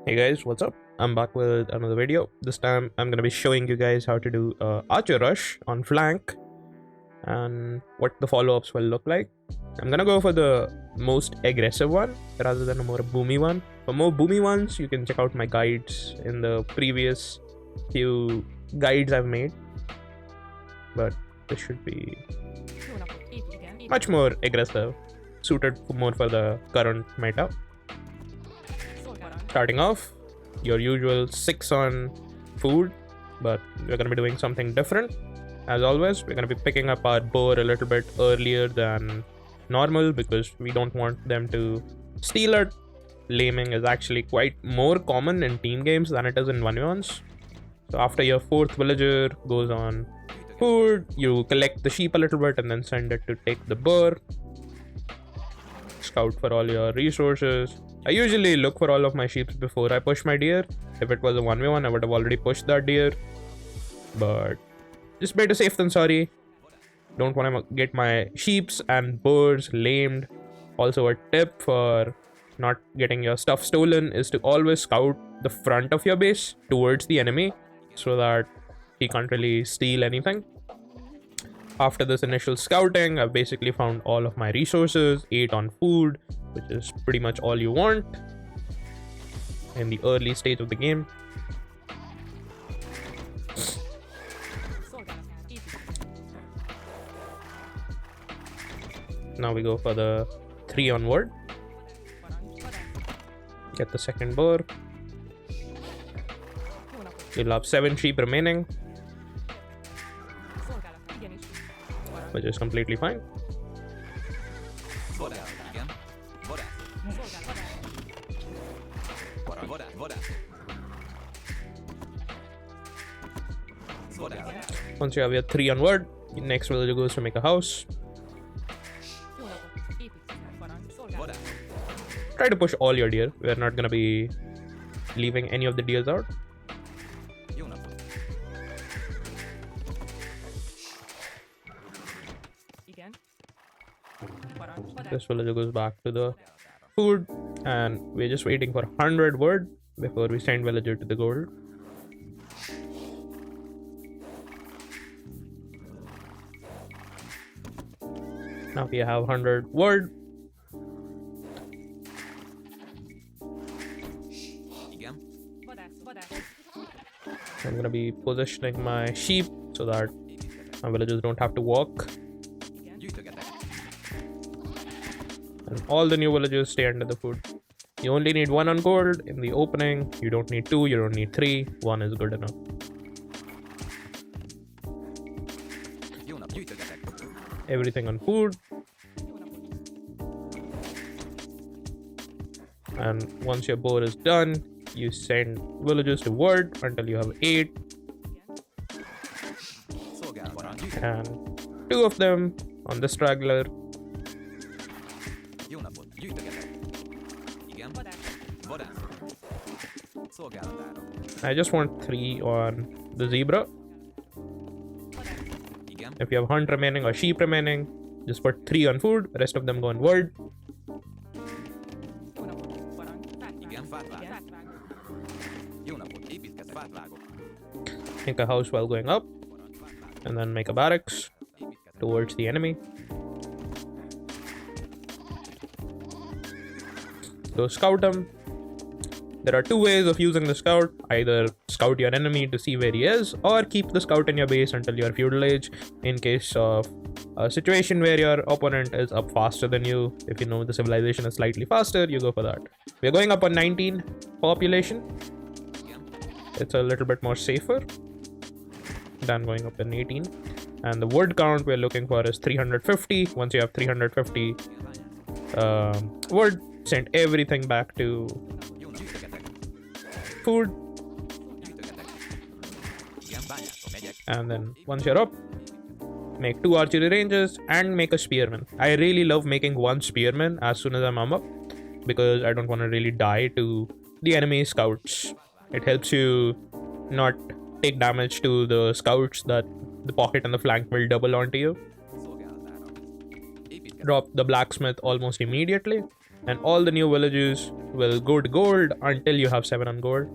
Hey guys, what's up? I'm back with another video. This time I'm gonna be showing you guys how to do archer rush on flank and what the follow-ups will look like. I'm gonna go for the most aggressive one rather than a more boomy one. For more boomy ones, you can check out my guides in the previous few guides I've made. But this should be much more aggressive, suited more for the current meta. Starting off, your usual 6 on food, but we're going to be doing something different. As always, we're going to be picking up our boar a little bit earlier than normal because we don't want them to steal it. Laming is actually quite more common in team games than it is in 1v1s. So after your 4th villager goes on food, you collect the sheep a little bit and then send it to take the boar. Scout for all your resources. I usually look for all of my sheep before I push my deer. If it was a 1v1, I would have already pushed that deer. But just better safe than sorry. Don't want to get my sheeps and boars lamed. Also, a tip for not getting your stuff stolen is to always scout the front of your base towards the enemy so that he can't really steal anything. After this initial scouting, I've basically found all of my resources, 8 on food, which is pretty much all you want in the early stage of the game. Now we go for the 3 on wood. Get the second boar. You'll have 7 sheep remaining, which is completely fine. Once you have your 3 on wood, your next villager goes to make a house. Try to push all your deer. We're not gonna be leaving any of the deers out. This villager goes back to the food, and we're just waiting for 100 wood before we send villager to the gold. Now we have 100 wood. I'm gonna be positioning my sheep so that my villagers don't have to walk. And all the new villagers stay under the food. You only need 1 on gold in the opening. You don't need 2, you don't need 3. 1 is good enough. Everything on food. And once your boar is done, you send villagers to wood until you have 8. And 2 of them on the straggler. I just want 3 on the zebra. If you have hunt remaining or sheep remaining, just put 3 on food, rest of them go on wood. Make a house while going up, and then make a barracks towards the enemy. Go scout them. There are 2 ways of using the scout. Either scout your enemy to see where he is, or keep the scout in your base until your feudal age in case of a situation where your opponent is up faster than you. If you know the civilization is slightly faster, you go for that. We're going up on 19 population. It's a little bit more safer than going up in 18. And the wood count we're looking for is 350. Once you have 350 wood, send everything back to food. And then once you're up, make 2 archery ranges and make a spearman. I really love making 1 spearman as soon as I'm up because I don't want to really die to the enemy scouts. It helps you not take damage to the scouts that the pocket and the flank will double onto you. Drop the blacksmith almost immediately. and all the new villages will go to gold until you have 7 on gold.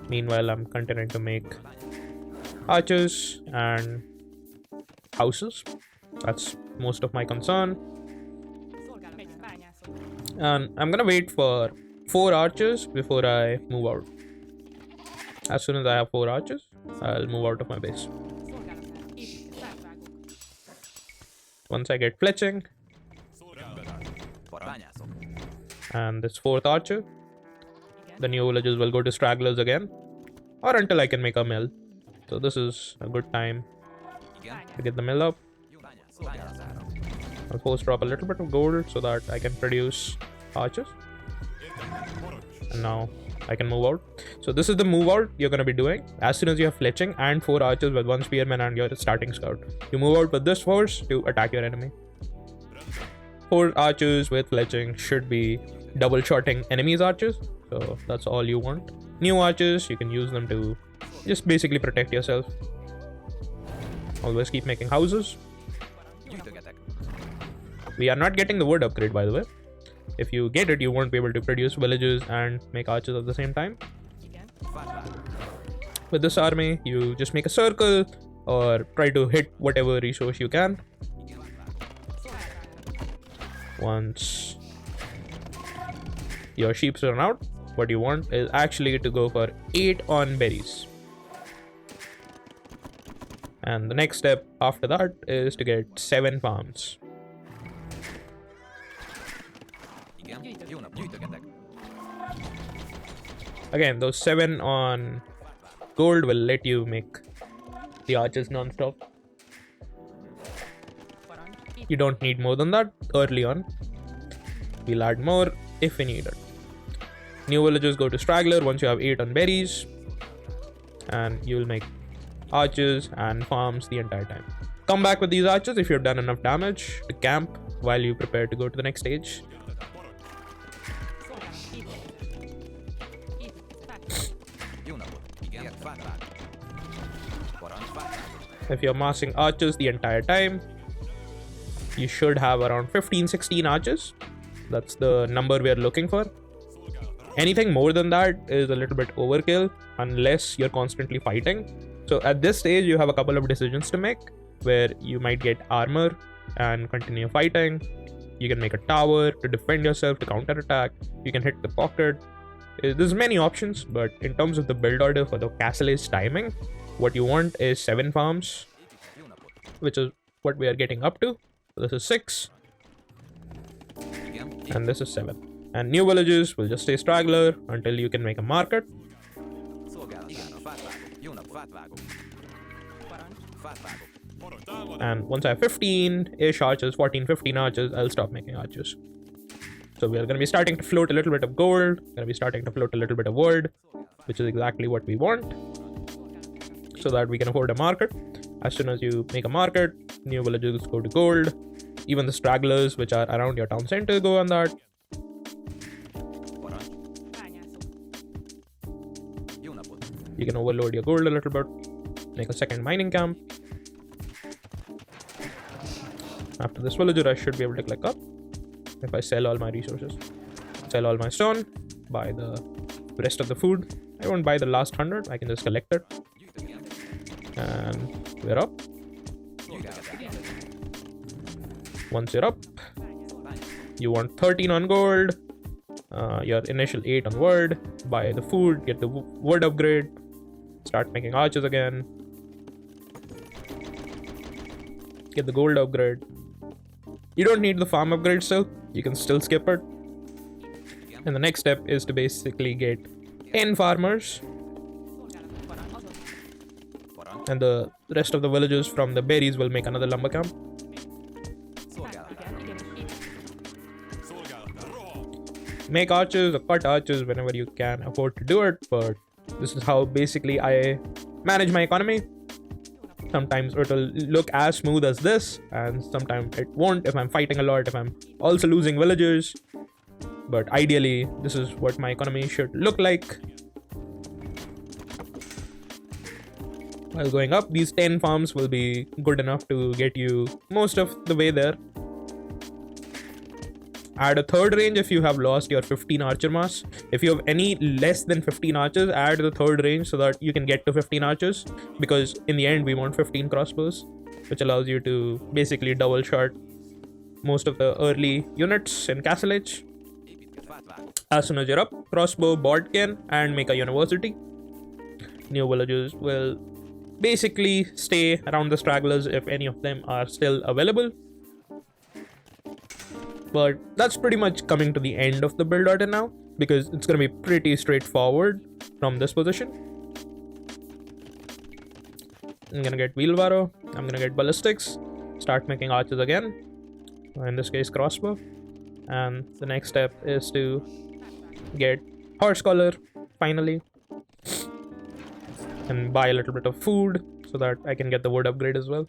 Meanwhile, I'm continuing to make archers and houses. That's most of my concern. And I'm gonna wait for 4 archers before I move out. As soon as I have 4 archers, I'll move out of my base. Once I get fletching and this 4th archer, the new villages will go to stragglers again, or until I can make a mill. So this is a good time to get the mill up. I'll force drop a little bit of gold so that I can produce archers. And now I can move out. So this is the move out you're going to be doing. As soon as you have fletching and 4 archers with 1 spearman and your starting scout, you move out with this force to attack your enemy. 4 archers with fletching should be double shotting enemies' archers. So that's all you want. New archers, you can use them to just basically protect yourself. Always keep making houses. We are not getting the wood upgrade, by the way. If you get it, you won't be able to produce villages and make archers at the same time. With this army, you just make a circle or try to hit whatever resource you can. Once your sheep run out, what you want is actually to go for 8 on berries. And the next step after that is to get 7 farms. Again, those 7 on gold will let you make the archers non-stop. You don't need more than that early on. We'll add more if we need it. New villages go to straggler once you have 8 on berries, and you'll make archers and farms the entire time. Come back with these archers if you've done enough damage to camp while you prepare to go to the next stage. If you're massing archers the entire time, you should have around 15-16 archers. That's the number we are looking for. Anything more than that is a little bit overkill unless you're constantly fighting. So at this stage, you have a couple of decisions to make, where you might get armor and continue fighting. You can make a tower to defend yourself, to counterattack. You can hit the pocket. There's many options, but in terms of the build order for the castle age timing, what you want is 7 farms, which is what we are getting up to. This is 6, and this is 7. And new villages will just stay straggler until you can make a market. And once I have 15-ish archers, 14-15 archers, I'll stop making archers. So we are going to be starting to float a little bit of gold, going to be starting to float a little bit of wood, which is exactly what we want, so that we can afford a market. As soon as you make a market, new villages go to gold. Even the stragglers which are around your town center go on that. You can overload your gold a little bit, make a second mining camp. After this villager, I should be able to click up. If I sell all my resources, sell all my stone, buy the rest of the food. I won't buy the last 100, I can just collect it. And we're up. Once you're up, you want 13 on gold, your initial 8 on wood, buy the food, get the wood upgrade, start making archers again, get the gold upgrade. You don't need the farm upgrade still, you can still skip it. And the next step is to basically get 10 farmers, and the rest of the villagers from the berries will make another lumber camp. Make archers or cut archers whenever you can afford to do it, but this is how basically I manage my economy. Sometimes it'll look as smooth as this, and sometimes it won't if I'm fighting a lot, if I'm also losing villagers. But ideally, this is what my economy should look like. While going up, these 10 farms will be good enough to get you most of the way there. add a third range if you have lost your 15 archer mass. If you have any less than 15 archers, add the third range so that you can get to 15 archers, because in the end we want 15 crossbows, which allows you to basically double shot most of the early units in Castle Age. As soon as you're up, crossbow Bodkin and make a university. New villagers will basically stay around the stragglers if any of them are still available. But that's pretty much coming to the end of the build order now, because it's going to be pretty straightforward from this position. I'm going to get wheelbarrow, I'm going to get ballistics, start making archers again, in this case crossbow, and the next step is to get horse collar finally, and buy a little bit of food so that I can get the wood upgrade as well.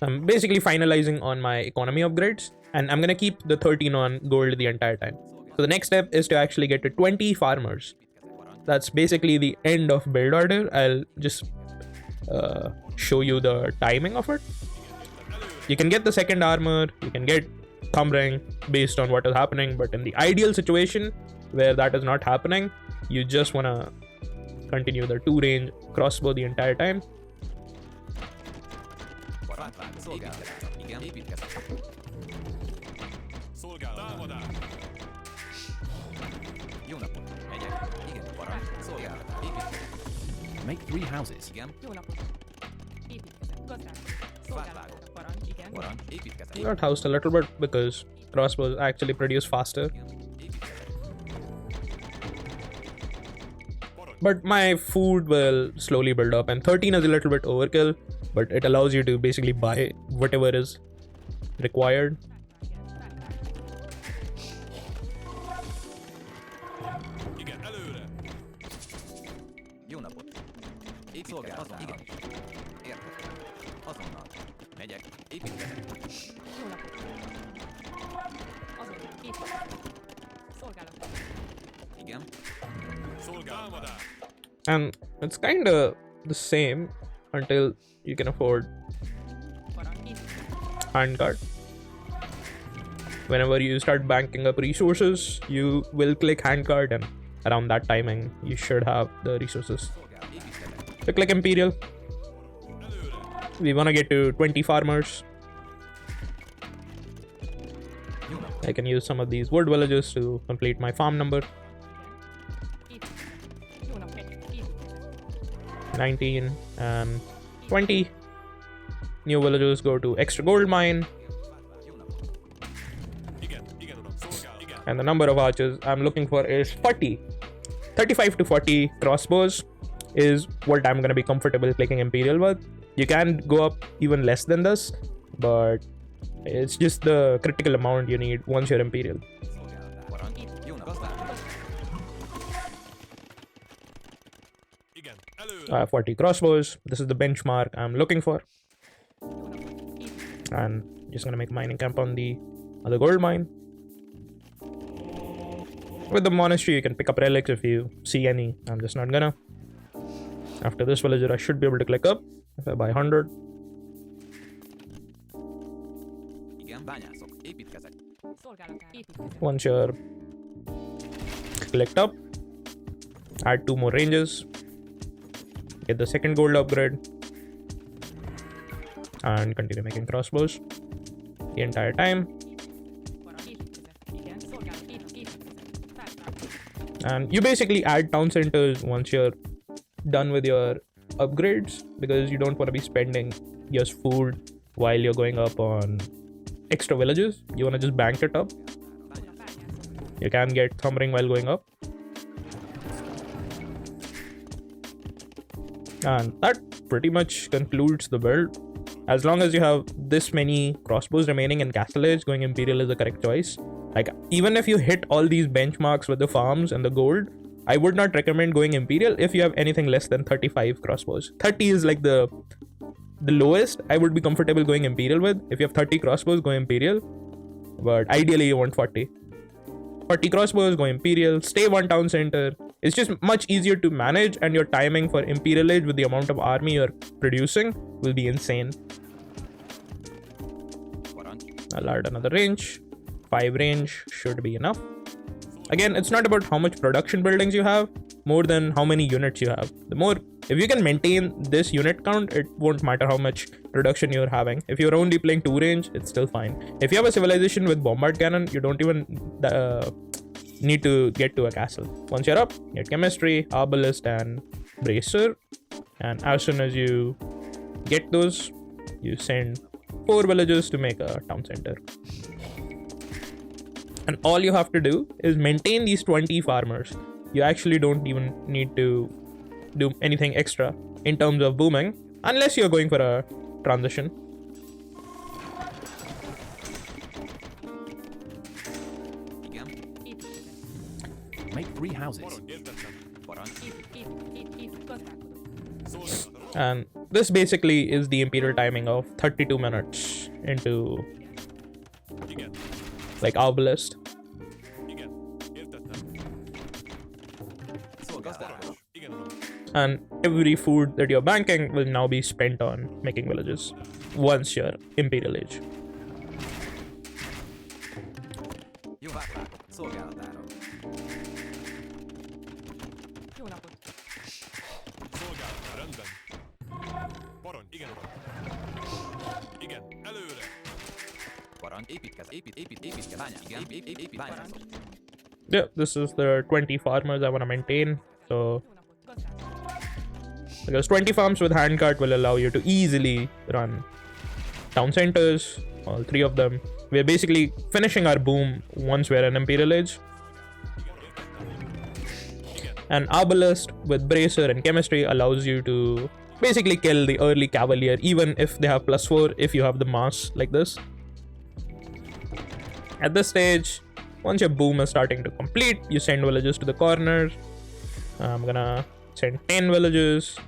I'm basically finalizing on my economy upgrades, and I'm gonna keep the 13 on gold the entire time. So the next step is to actually get to 20 farmers. That's basically the end of build order. I'll just show you the timing of it. You can get the second armor, you can get thumb ring based on what is happening, but in the ideal situation where that is not happening, you just want to continue the 2 range crossbow the entire time. Make 3 houses. Got housed a little bit because crossbows actually produce faster. But my food will slowly build up, and 13 is a little bit overkill, but it allows you to basically buy whatever is required. And it's kinda the same until you can afford handguard. Whenever you start banking up resources, you will click handguard, and around that timing you should have the resources. So click Imperial. We want to get to 20 farmers. I can use some of these wood villages to complete my farm number. 19 and 20. New villagers go to extra gold mine. And the number of archers I'm looking for is 40. 35 to 40 crossbows is what I'm going to be comfortable clicking Imperial with. You can go up even less than this, but it's just the critical amount you need once you're Imperial. 40 crossbows. This is the benchmark I'm looking for. And just gonna make mining camp on the other gold mine. With the monastery, you can pick up relics if you see any. I'm just not gonna. After this villager, I should be able to click up if I buy 100. Once you're clicked up, add 2 more ranges. Get the second gold upgrade and continue making crossbows the entire time. And you basically add town centers once you're done with your upgrades, because you don't want to be spending your food while you're going up on extra villages. You want to just bank it up. You can get thumb ring while going up. And that pretty much concludes the build. As long as you have this many crossbows remaining in Castle Age, going Imperial is the correct choice. Like, even if you hit all these benchmarks with the farms and the gold, I would not recommend going Imperial if you have anything less than 35 crossbows. 30 is like the lowest I would be comfortable going Imperial with. If you have 30 crossbows, go Imperial. But ideally you want 40. 40 crossbows, go Imperial. Stay one town center. It's just much easier to manage, and your timing for Imperial Age with the amount of army you're producing will be insane. I'll add another range. 5 range should be enough. Again, it's not about how much production buildings you have, more than how many units you have. The more, if you can maintain this unit count, it won't matter how much production you're having. If you're only playing 2 range, it's still fine. If you have a civilization with bombard cannon, you don't even need to get to a castle. Once you're up, you get chemistry, arbalist, and bracer. And as soon as you get those, you send 4 villagers to make a town center. And all you have to do is maintain these 20 farmers. You actually don't even need to do anything extra in terms of booming, unless you're going for a transition. Make 3 houses. And this basically is the imperial timing of 32 minutes into like arbalist. And every food that you're banking will now be spent on making villages once you're imperial age. Yeah, this is the 20 farmers I want to maintain. So because 20 farms with handcart will allow you to easily run town centers, all 3 of them. We're basically finishing our boom once we're in imperial age. And arbalist with bracer and chemistry allows you to basically kill the early cavalier, even if they have +4, if you have the mass like this. At this stage, once your boom is starting to complete, you send villagers to the corner. I'm gonna send 10 villagers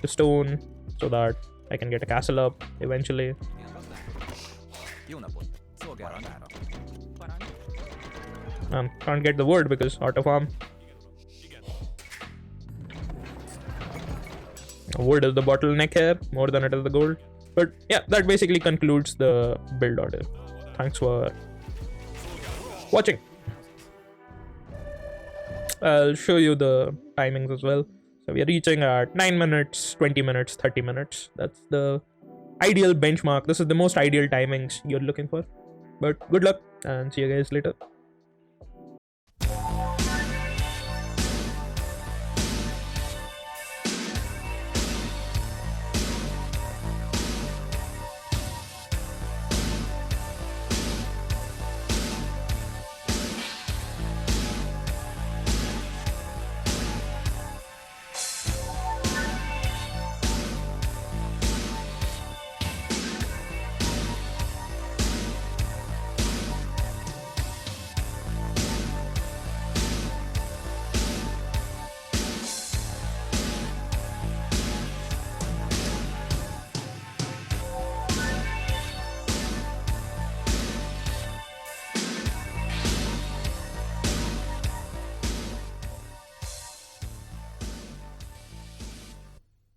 to stone so that I can get a castle up eventually. Can't get the wood because auto farm. Wood is the bottleneck here more than it is the gold. But yeah, that basically concludes the build order. Thanks for watching. I'll show you the timings as well. So we are reaching at 9 minutes, 20 minutes, 30 minutes. That's the ideal benchmark. This is the most ideal timings you're looking for. But good luck and see you guys later.